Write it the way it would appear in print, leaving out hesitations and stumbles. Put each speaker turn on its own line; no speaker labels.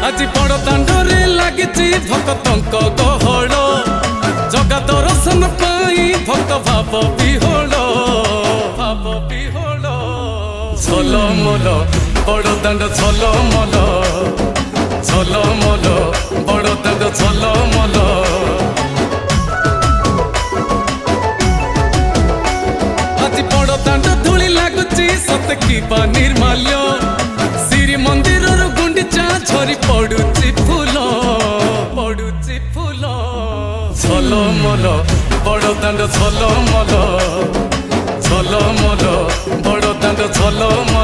आज बड़ दांडरे लागिची भक्तंक गहळ जगा दर्शन पाई भक्त भाव विहोल झलमल बड़ दांड झलमल झलमल बड़ दांड झलमल आज बड़ दांड धूली लागुची सत की निर्माल्य श्री मंदिर गुंडीचा झरी पड़ुची फूल झलमल बड़ दांड झलमल झलमल बड़ दांड झलमल।